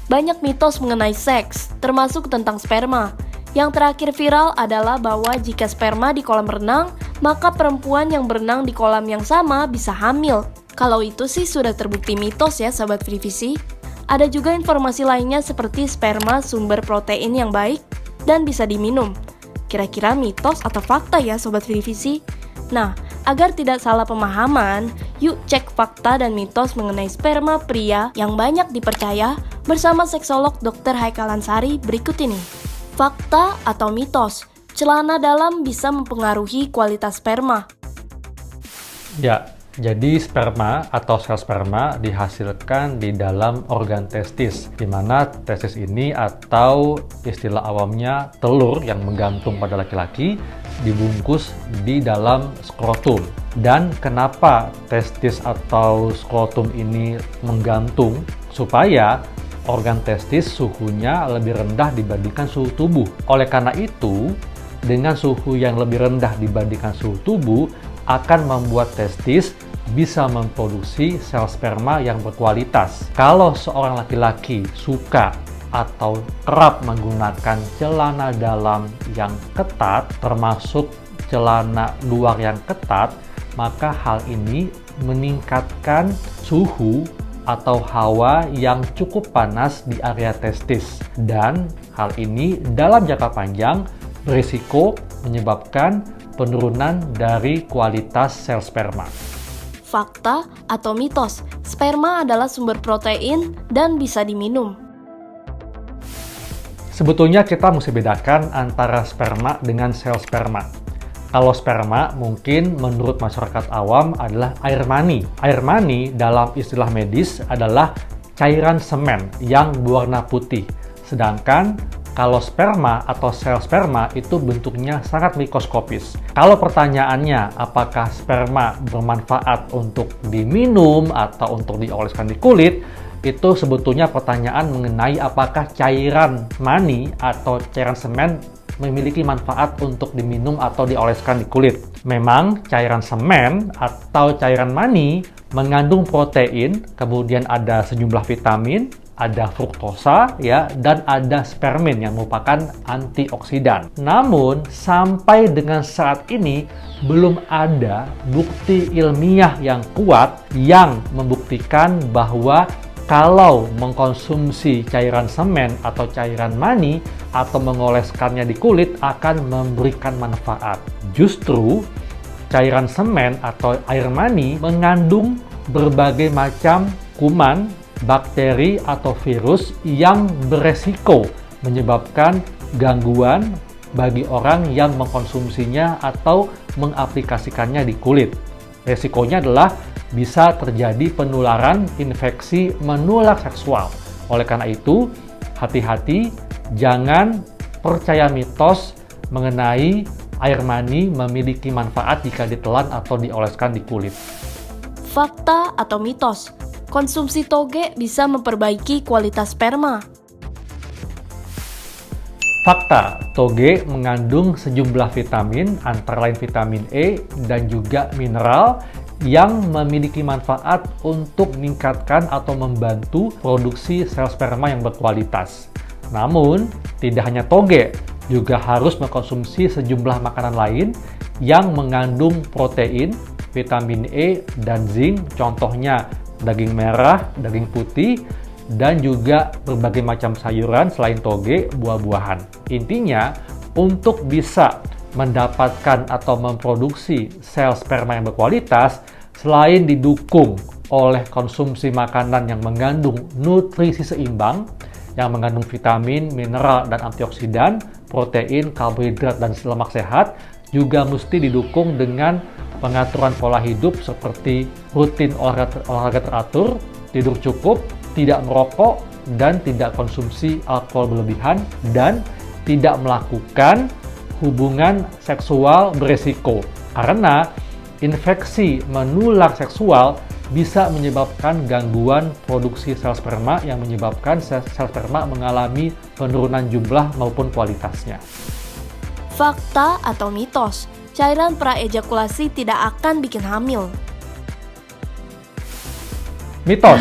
Banyak mitos mengenai seks, termasuk tentang sperma. Yang terakhir viral adalah bahwa jika sperma di kolam renang, maka perempuan yang berenang di kolam yang sama bisa hamil. Kalau itu sih sudah terbukti mitos ya Sobat Frivisi. Ada juga informasi lainnya seperti sperma sumber protein yang baik dan bisa diminum. Kira-kira mitos atau fakta ya Sobat Frivisi? Nah, agar tidak salah pemahaman, yuk cek fakta dan mitos mengenai sperma pria yang banyak dipercaya bersama seksolog Dr. Haikal Ansari berikut ini. Fakta atau mitos, celana dalam bisa mempengaruhi kualitas sperma. Ya, jadi sperma atau sel sperma dihasilkan di dalam organ testis, di mana testis ini atau istilah awamnya telur yang menggantung pada laki-laki dibungkus di dalam skrotum. Dan kenapa testis atau skrotum ini menggantung? Supaya organ testis suhunya lebih rendah dibandingkan suhu tubuh. Oleh karena itu, dengan suhu yang lebih rendah dibandingkan suhu tubuh akan membuat testis bisa memproduksi sel sperma yang berkualitas. Kalau seorang laki-laki suka atau kerap menggunakan celana dalam yang ketat, termasuk celana luar yang ketat, maka hal ini meningkatkan suhu atau hawa yang cukup panas di area testis. Dan hal ini dalam jangka panjang berisiko menyebabkan penurunan dari kualitas sel sperma. Fakta atau mitos, sperma adalah sumber protein dan bisa diminum. Sebetulnya kita mesti bedakan antara sperma dengan sel sperma. Kalau sperma mungkin menurut masyarakat awam adalah air mani. Air mani dalam istilah medis adalah cairan semen yang berwarna putih. Sedangkan kalau sperma atau sel sperma itu bentuknya sangat mikroskopis. Kalau pertanyaannya apakah sperma bermanfaat untuk diminum atau untuk dioleskan di kulit, itu sebetulnya pertanyaan mengenai apakah cairan mani atau cairan semen memiliki manfaat untuk diminum atau dioleskan di kulit. Memang cairan semen atau cairan mani mengandung protein, kemudian ada sejumlah vitamin, ada fruktosa ya, dan ada spermin yang merupakan antioksidan. Namun sampai dengan saat ini belum ada bukti ilmiah yang kuat yang membuktikan bahwa kalau mengkonsumsi cairan semen atau cairan mani atau mengoleskannya di kulit akan memberikan manfaat. Justru cairan semen atau air mani mengandung berbagai macam kuman, bakteri atau virus yang beresiko menyebabkan gangguan bagi orang yang mengkonsumsinya atau mengaplikasikannya di kulit. Resikonya adalah bisa terjadi penularan infeksi menular seksual. Oleh karena itu, hati-hati, jangan percaya mitos mengenai air mani memiliki manfaat jika ditelan atau dioleskan di kulit. Fakta atau mitos, konsumsi toge bisa memperbaiki kualitas sperma. Fakta, toge mengandung sejumlah vitamin, antara lain vitamin E dan juga mineral yang memiliki manfaat untuk meningkatkan atau membantu produksi sel sperma yang berkualitas. Namun, tidak hanya toge, juga harus mengkonsumsi sejumlah makanan lain yang mengandung protein, vitamin E, dan zinc, contohnya daging merah, daging putih, dan juga berbagai macam sayuran selain toge, buah-buahan. Intinya, untuk bisa mendapatkan atau memproduksi sel sperma yang berkualitas, selain didukung oleh konsumsi makanan yang mengandung nutrisi seimbang, yang mengandung vitamin, mineral, dan antioksidan, protein, karbohidrat, dan lemak sehat, juga mesti didukung dengan pengaturan pola hidup seperti rutin olahraga teratur, tidur cukup, tidak merokok, dan tidak konsumsi alkohol berlebihan, dan tidak melakukan hubungan seksual beresiko. Karena infeksi menular seksual bisa menyebabkan gangguan produksi sel sperma yang menyebabkan sel sperma mengalami penurunan jumlah maupun kualitasnya. Fakta atau mitos, cairan praejakulasi tidak akan bikin hamil. Mitos,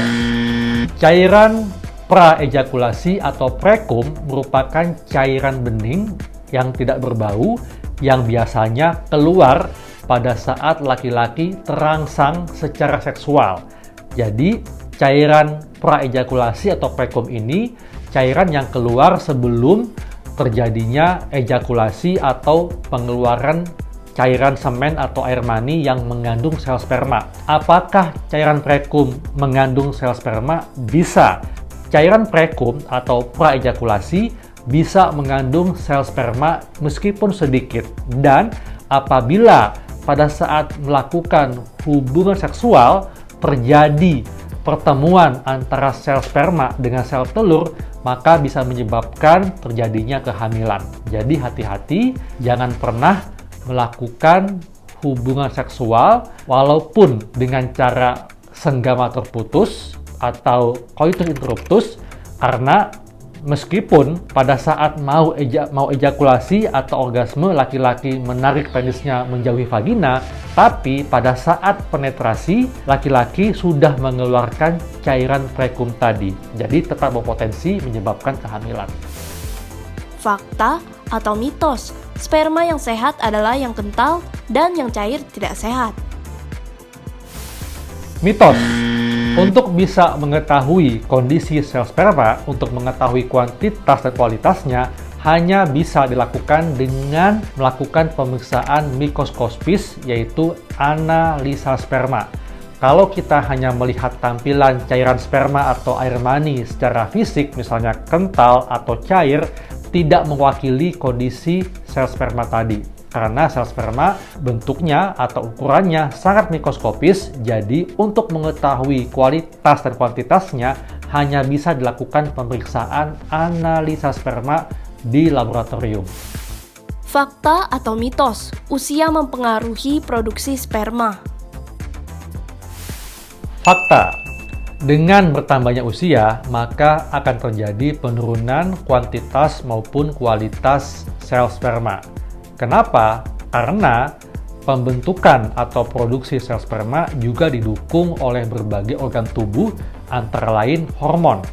cairan Praejakulasi atau prekum merupakan cairan bening yang tidak berbau yang biasanya keluar pada saat laki-laki terangsang secara seksual. Jadi, cairan praejakulasi atau prekum ini cairan yang keluar sebelum terjadinya ejakulasi atau pengeluaran cairan semen atau air mani yang mengandung sel sperma. Apakah cairan prekum mengandung sel sperma? Bisa. Cairan prekum atau praejakulasi bisa mengandung sel sperma meskipun sedikit. Dan apabila pada saat melakukan hubungan seksual terjadi pertemuan antara sel sperma dengan sel telur, maka bisa menyebabkan terjadinya kehamilan. Jadi hati-hati, jangan pernah melakukan hubungan seksual walaupun dengan cara senggama terputus atau coitus interruptus, karena meskipun pada saat mau ejakulasi atau orgasme laki-laki menarik penisnya menjauhi vagina, tapi pada saat penetrasi laki-laki sudah mengeluarkan cairan prekum tadi. Jadi tetap berpotensi menyebabkan kehamilan. Fakta atau mitos, sperma yang sehat adalah yang kental dan yang cair tidak sehat. Mitos. Untuk bisa mengetahui kondisi sel sperma, untuk mengetahui kuantitas dan kualitasnya, hanya bisa dilakukan dengan melakukan pemeriksaan mikroskopis, yaitu analisa sperma. Kalau kita hanya melihat tampilan cairan sperma atau air mani secara fisik, misalnya kental atau cair, tidak mewakili kondisi sel sperma tadi. Karena sel sperma bentuknya atau ukurannya sangat mikroskopis, jadi untuk mengetahui kualitas dan kuantitasnya hanya bisa dilakukan pemeriksaan analisa sperma di laboratorium. Fakta atau mitos, usia mempengaruhi produksi sperma. Fakta. Dengan bertambahnya usia, maka akan terjadi penurunan kuantitas maupun kualitas sel sperma. Kenapa? Karena pembentukan atau produksi sel sperma juga didukung oleh berbagai organ tubuh, antara lain hormon.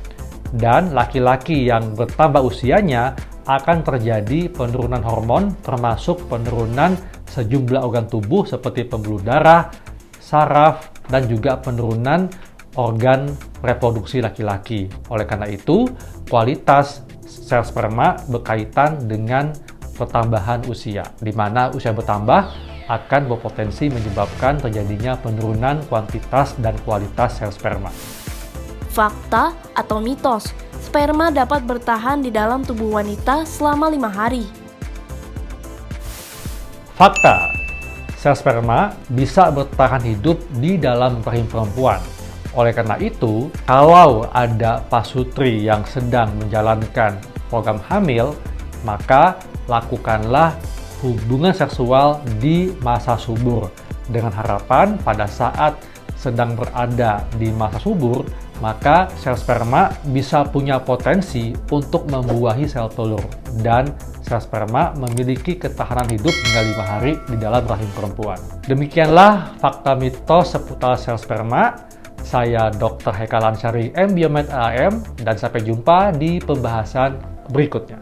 Dan laki-laki yang bertambah usianya akan terjadi penurunan hormon, termasuk penurunan sejumlah organ tubuh seperti pembuluh darah, saraf, dan juga penurunan organ reproduksi laki-laki. Oleh karena itu, kualitas sel sperma berkaitan dengan pertambahan usia, di mana usia bertambah akan berpotensi menyebabkan terjadinya penurunan kuantitas dan kualitas sel sperma. Fakta atau mitos, sperma dapat bertahan di dalam tubuh wanita selama 5 hari. Fakta, sel sperma bisa bertahan hidup di dalam rahim perempuan. Oleh karena itu, kalau ada pasutri yang sedang menjalankan program hamil, maka lakukanlah hubungan seksual di masa subur dengan harapan pada saat sedang berada di masa subur, maka sel sperma bisa punya potensi untuk membuahi sel telur dan sel sperma memiliki ketahanan hidup hingga 5 hari di dalam rahim perempuan. Demikianlah fakta mitos seputar sel sperma. Saya Dr. Heka Lansyari, M. Biomed AM, dan sampai jumpa di pembahasan berikutnya.